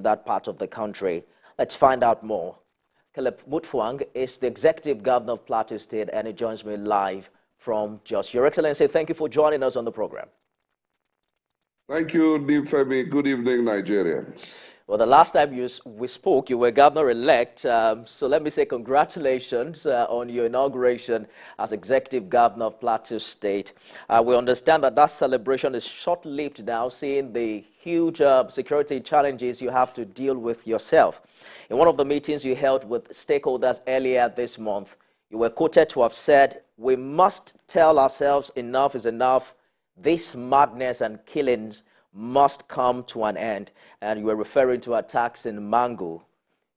that part of the country. Let's find out more. Caleb Mutfwang is the Executive Governor of Plateau State, and he joins me live from Jos. Your Excellency, thank you for joining us on the program. Thank you, Nifemi. Good evening, Nigerians. Well, the last time we spoke, you were governor-elect, so let me say congratulations on your inauguration as Executive Governor of Plateau State. We understand that celebration is short-lived now, seeing the huge security challenges you have to deal with yourself. In one of the meetings you held with stakeholders earlier this month, you were quoted to have said, "We must tell ourselves enough is enough. This madness and killings must come to an end." And you were referring to attacks in Mangu.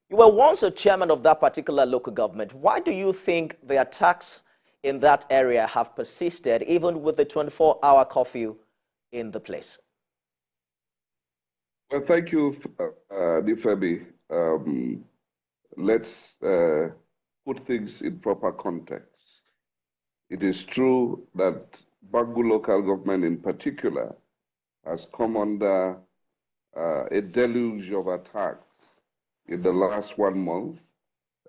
You were once a chairman of that particular local government. Why do you think the attacks in that area have persisted, even with the 24-hour curfew in the place? Well, thank you, Nifemi. Let's put things in proper context. It is true that Mangu local government in particular has come under a deluge of attacks in the last 1 month,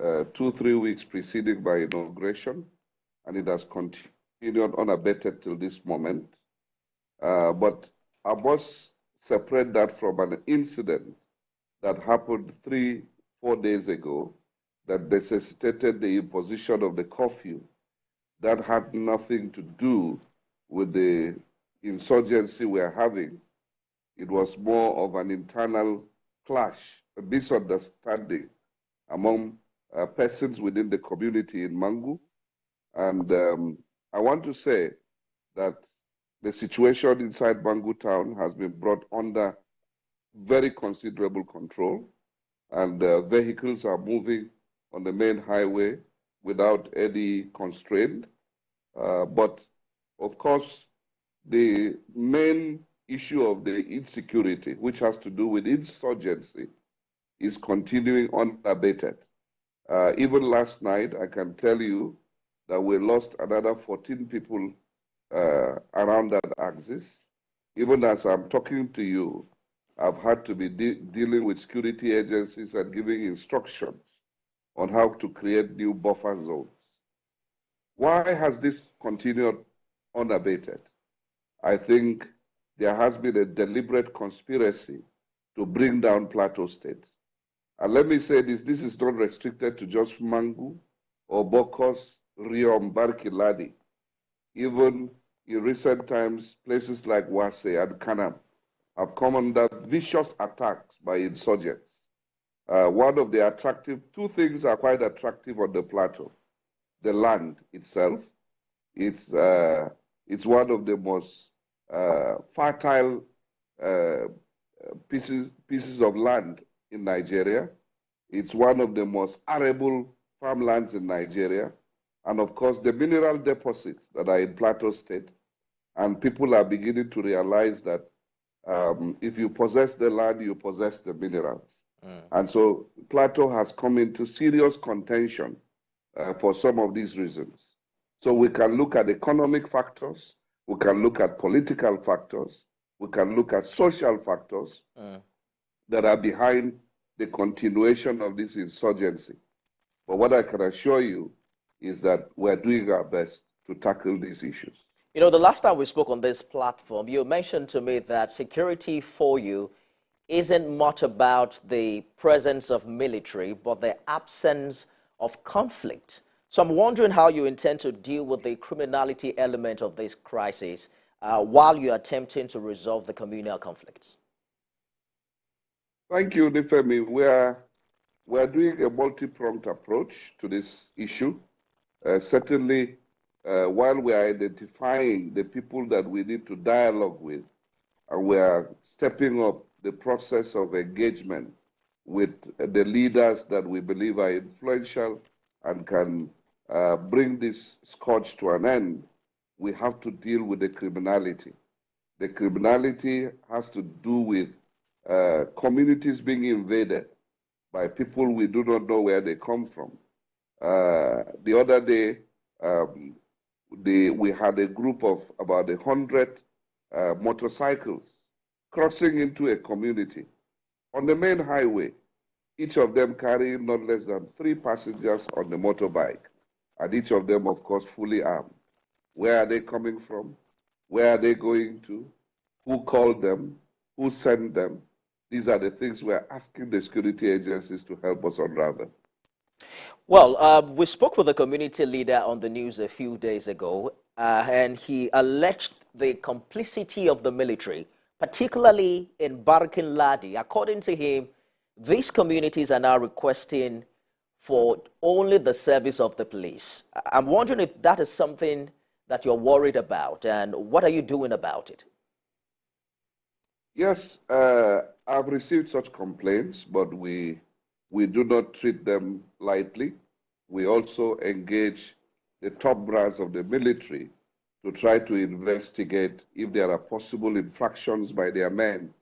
2-3 weeks preceding my inauguration, and it has continued unabated till this moment. But I must separate that from an incident that happened 3-4 days ago that necessitated the imposition of the curfew. That had nothing to do with the insurgency we are having. It was more of an internal clash, a misunderstanding among persons within the community in Mangu. And I want to say that the situation inside Mangu town has been brought under very considerable control, and vehicles are moving on the main highway without any constraint. But of course, the main issue of the insecurity, which has to do with insurgency, is continuing unabated. Even last night, I can tell you that we lost another 14 people around that axis. Even as I'm talking to you, I've had to be dealing with security agencies and giving instructions on how to create new buffer zones. Why has this continued unabated? I think there has been a deliberate conspiracy to bring down Plateau State. And let me say this is not restricted to just Mangu or Bokos, Riom, Barkiladi. Even in recent times, places like Wase and Kanam have come under vicious attacks by insurgents. One of the two things are quite attractive on the plateau. The land itself, it's one of the most fertile pieces of land in Nigeria. It's one of the most arable farmlands in Nigeria. And of course, the mineral deposits that are in Plateau State. And people are beginning to realize that if you possess the land, you possess the minerals. And so Plateau has come into serious contention for some of these reasons. So we can look at economic factors, we can look at political factors, we can look at social factors that are behind the continuation of this insurgency. But what I can assure you is that we're doing our best to tackle these issues. You know, the last time we spoke on this platform, you mentioned to me that security for you isn't much about the presence of military, but the absence of conflict. So I'm wondering how you intend to deal with the criminality element of this crisis while you're attempting to resolve the communal conflicts. Thank you, Nifemi. We're doing a multi-pronged approach to this issue. Certainly, while we are identifying the people that we need to dialogue with, and we are stepping up the process of engagement with the leaders that we believe are influential and can bring this scourge to an end, we have to deal with the criminality. The criminality has to do with communities being invaded by people we do not know where they come from. The other day, we had a group of about 100 motorcycles crossing into a community on the main highway, each of them carrying not less than 3 passengers on the motorbike, and each of them, of course, fully armed. Where are they coming from? Where are they going to? Who called them? Who sent them? These are the things we're asking the security agencies to help us unravel. Well, we spoke with a community leader on the news a few days ago, and he alleged the complicity of the military, particularly in Barkin Ladi. According to him, these communities are now requesting for only the service of the police. I'm wondering if that is something that you're worried about, and what are you doing about it? Yes, I've received such complaints, but we do not treat them lightly. We also engage the top brass of the military to try to investigate if there are possible infractions by their men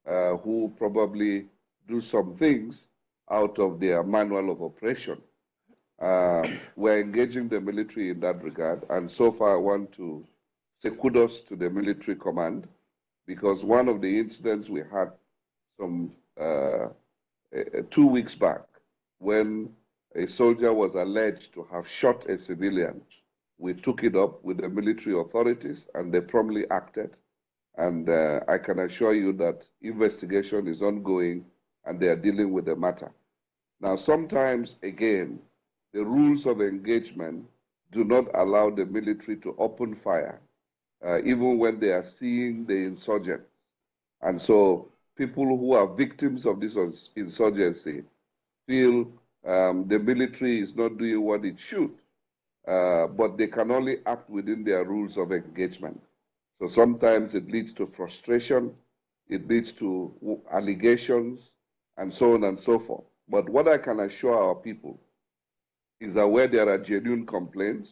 who probably do some things out of their manual of operation. We're engaging the military in that regard, and so far I want to say kudos to the military command, because one of the incidents we had some 2 weeks back, when a soldier was alleged to have shot a civilian, we took it up with the military authorities and they promptly acted. And I can assure you that investigation is ongoing and they are dealing with the matter. Now, sometimes, again, the rules of engagement do not allow the military to open fire, even when they are seeing the insurgents. And so people who are victims of this insurgency feel the military is not doing what it should, but they can only act within their rules of engagement. So sometimes it leads to frustration, it leads to allegations, and so on and so forth. But what I can assure our people is that where there are genuine complaints,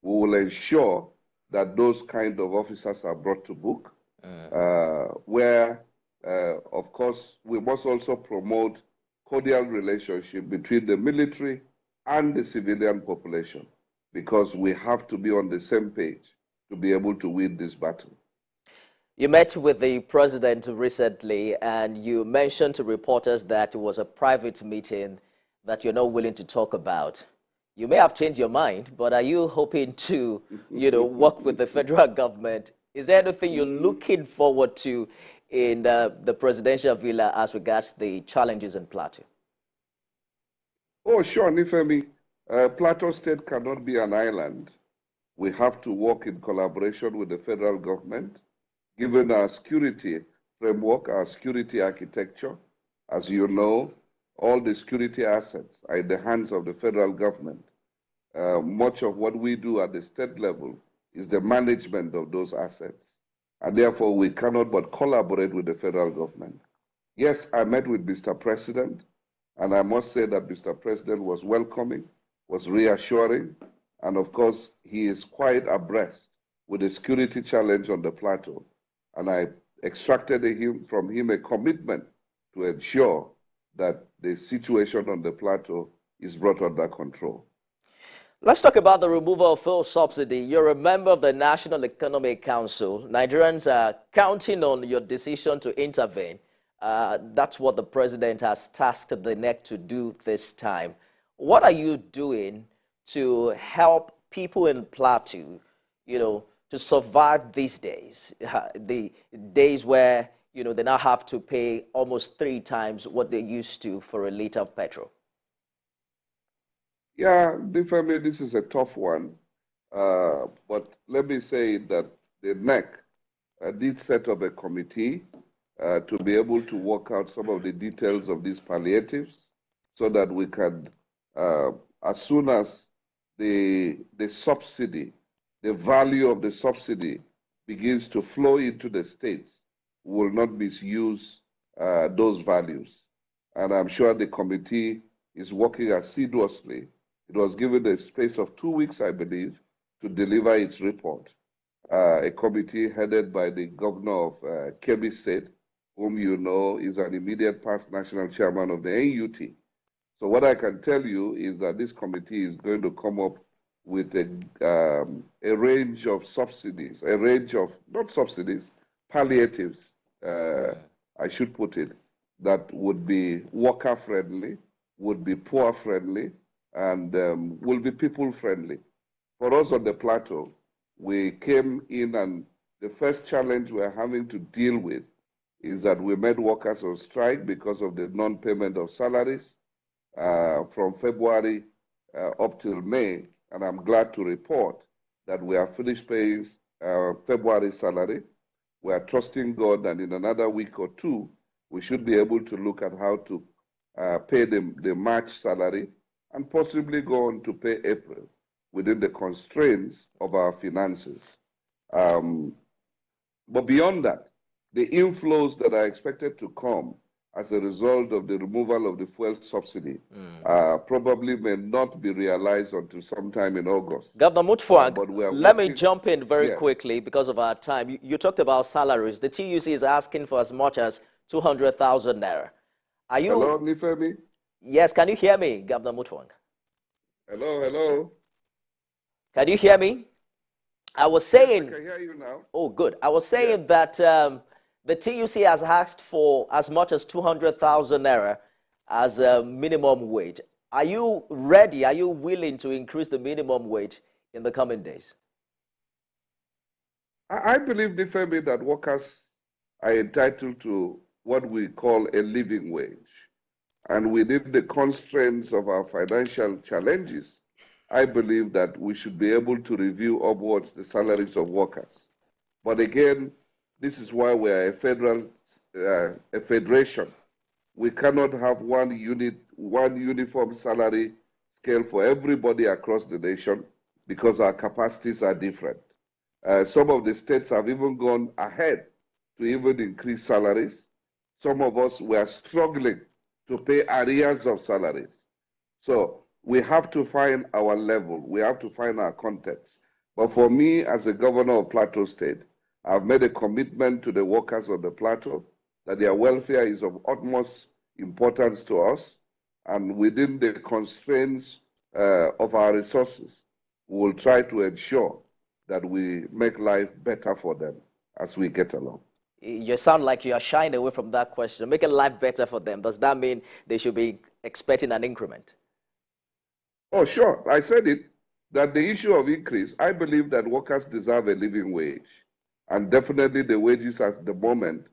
we will ensure that those kind of officers are brought to book, of course, we must also promote cordial relationship between the military and the civilian population, because we have to be on the same page to be able to win this battle. You met with the president recently, and you mentioned to reporters that it was a private meeting that you're not willing to talk about. You may have changed your mind, but are you hoping to, work with the federal government? Is there anything you're looking forward to in the presidential villa as regards the challenges in Plateau? Oh, sure, Nifemi. Plateau State cannot be an island. We have to work in collaboration with the federal government, given our security framework, our security architecture. As you know, all the security assets are in the hands of the federal government. Much of what we do at the state level is the management of those assets. And therefore, we cannot but collaborate with the federal government. Yes, I met with Mr. President, and I must say that Mr. President was welcoming, was reassuring, and of course, he is quite abreast with the security challenge on the plateau. And I extracted from him a commitment to ensure that the situation on the plateau is brought under control. Let's talk about the removal of fuel subsidy. You're a member of the National Economic Council. Nigerians are counting on your decision to intervene. That's what the president has tasked the NEC to do this time. What are you doing to help people in Plateau, to survive these days, the days where, they now have to pay almost 3 times what they used to for a liter of petrol? Yeah, Nifemi, this is a tough one. But let me say that the NEC did set up a committee to be able to work out some of the details of these palliatives so that we can, as soon as the subsidy, the value of the subsidy begins to flow into the states, we will not misuse those values. And I'm sure the committee is working assiduously. It was given a space of 2 weeks, I believe, to deliver its report. A committee headed by the governor of Kebbi State, whom you know is an immediate past national chairman of the NUT. So what I can tell you is that this committee is going to come up with a range of subsidies, a range of, not subsidies, palliatives, I should put it, that would be worker-friendly, would be poor-friendly, and will be people-friendly. For us on the plateau, we came in, and the first challenge we're having to deal with is that we made workers on strike because of the non-payment of salaries from February up till May, and I'm glad to report that we have finished paying February salary. We are trusting God that in another week or two, we should be able to look at how to pay the March salary and possibly go on to pay April within the constraints of our finances. But beyond that, the inflows that are expected to come as a result of the removal of the fuel subsidy probably may not be realized until sometime in August. Governor Mutfwang, let me jump in very quickly because of our time. You talked about salaries. The TUC is asking for as much as 200,000 naira. Are you? Hello, Nifemi? Yes, can you hear me, Governor Mutfwang? Hello, hello. Can you hear me? I was saying. Yes, I can hear you now. Oh, good. I was saying that the TUC has asked for as much as 200,000 naira as a minimum wage. Are you ready? Are you willing to increase the minimum wage in the coming days? I believe, Nifemi, that workers are entitled to what we call a living wage. And within the constraints of our financial challenges, I believe that we should be able to review upwards the salaries of workers. But again, this is why we are a federation. We cannot have one uniform salary scale for everybody across the nation because our capacities are different. Some of the states have even gone ahead to even increase salaries. Some of us were struggling to pay arrears of salaries. So we have to find our level. We have to find our context. But for me, as a governor of Plateau State, I've made a commitment to the workers of the plateau that their welfare is of utmost importance to us. And within the constraints of our resources, we will try to ensure that we make life better for them as we get along. You sound like you are shying away from that question. Making life better for them. Does that mean they should be expecting an increment? Oh, sure. I said it, that the issue of increase, I believe that workers deserve a living wage. And definitely the wages at the moment,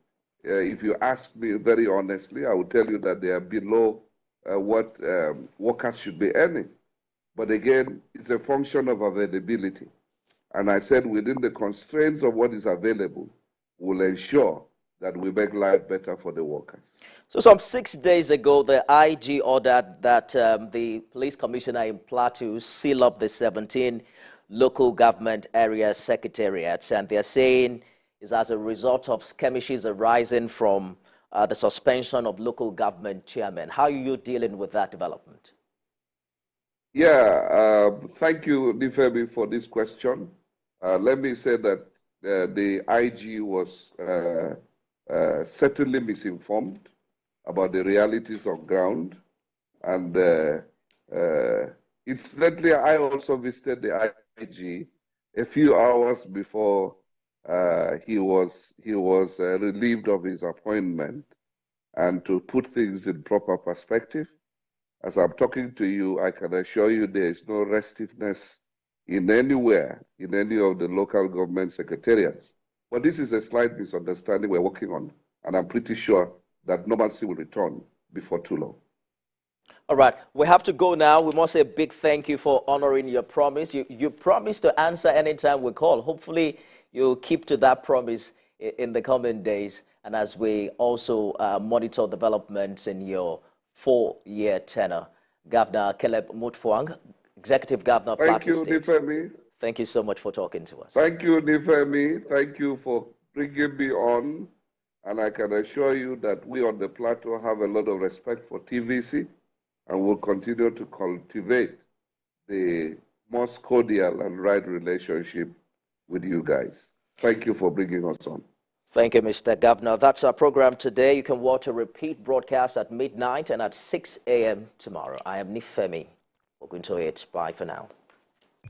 if you ask me very honestly, I will tell you that they are below what workers should be earning. But again, it's a function of availability. And I said within the constraints of what is available, we'll ensure that we make life better for the workers. So some 6 days ago, the IG ordered that the police commissioner in Plateau seal up the 17 local government area secretariats. And they're saying it's as a result of skirmishes arising from the suspension of local government chairmen. How are you dealing with that development? Yeah, thank you, Nifemi, for this question. Let me say that the IG was certainly misinformed about the realities on ground. And incidentally, I also visited the IG a few hours before he was relieved of his appointment. And to put things in proper perspective, as I'm talking to you, I can assure you there is no restiveness anywhere in any of the local government secretariats. But this is a slight misunderstanding we're working on, and I'm pretty sure that normalcy will return before too long. All right, we have to go now. We must say a big thank you for honoring your promise. You promised to answer anytime we call. Hopefully, you'll keep to that promise in the coming days, and as we also monitor developments in your 4-year tenure. Governor Caleb Mutfwang, Executive Governor of Plateau State. Thank you, Nifemi. Thank you so much for talking to us. Thank you, Nifemi. Thank you for bringing me on. And I can assure you that we on the plateau have a lot of respect for TVC and will continue to cultivate the most cordial and right relationship with you guys. Thank you for bringing us on. Thank you, Mr. Governor. That's our program today. You can watch a repeat broadcast at midnight and at 6 a.m. tomorrow. I am Nifemi Oguntoye. Bye for now.